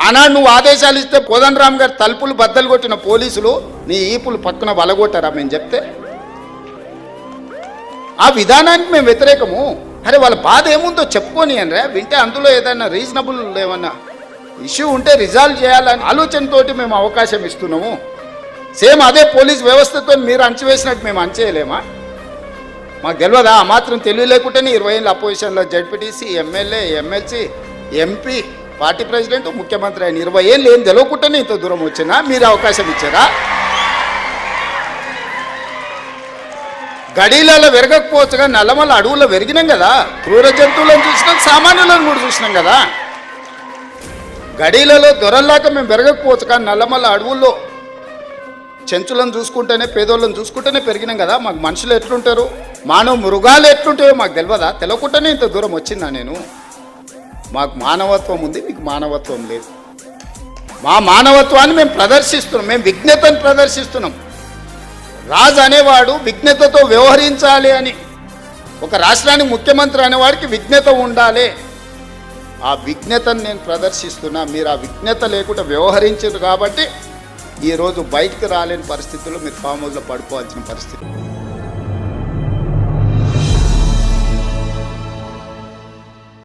ఆనాడు నువ్వు ఆదేశాలు ఇస్తే కోదండరామ్ గారి తలుపులు బద్దలు కొట్టిన పోలీసులు నీ ఈపులు పక్కన వలగొట్టారా మేము చెప్తే? ఆ విధానానికి మేము వ్యతిరేకము. అరే వాళ్ళ బాధ ఏముందో చెప్పుకొని అనరా, వింటే అందులో ఏదైనా రీజనబుల్ ఏమన్నా ఇష్యూ ఉంటే రిజాల్వ్ చేయాలని ఆలోచనతోటి మేము అవకాశం ఇస్తున్నాము. సేమ్ అదే పోలీస్ వ్యవస్థతో మీరు అంచవేసినట్టు మేము అంచేయలేమా? మాకు తెలియదా? ఆ మాత్రం తెలివి లేకుండానే 20 ఏళ్ళ అపోజిషన్లో ZPTC, MLA, MLC, MP, party president, ముఖ్యమంత్రి అయిన 20 ఏళ్ళు ఏం తెలియకుండానే ఇంత దూరం వచ్చినా మీరు అవకాశం ఇచ్చారా? గడీలలో వెరగకపోవచ్చుగా నల్లమల్ల అడవుల్లో వెరిగినాం కదా, క్రూర జంతువులను చూసినాం, సామాన్యులను కూడా చూసినాం కదా. గడీలలో దొరల్లాక మేము పెరగకపోవచ్చు కానీ నల్లమల్ల అడవుల్లో చెంచులను చూసుకుంటేనే, పేదోళ్ళని చూసుకుంటేనే పెరిగినాం కదా. మాకు మనుషులు ఎట్లుంటారు, మానవ మృగాలు ఎట్లుంటాయో మాకు తెలియదా? తెలియకుండానే ఇంత దూరం వచ్చిందా నేను? మాకు మానవత్వం ఉంది, మీకు మానవత్వం లేదు. మా మానవత్వాన్ని మేము ప్రదర్శిస్తున్నాం, మేము విజ్ఞతను ప్రదర్శిస్తున్నాం. రాజు అనేవాడు విజ్ఞతతో వ్యవహరించాలి అని, ఒక రాష్ట్రానికి ముఖ్యమంత్రి అనేవాడికి విజ్ఞత ఉండాలి. ఆ విజ్ఞతను నేను ప్రదర్శిస్తున్నా. మీరు ఆ విజ్ఞత లేకుండా వ్యవహరించారు కాబట్టి ఈరోజు బయటకు రాలేని పరిస్థితుల్లో మీరు ఫామ్ హౌస్లో పడుకోవాల్సిన పరిస్థితి.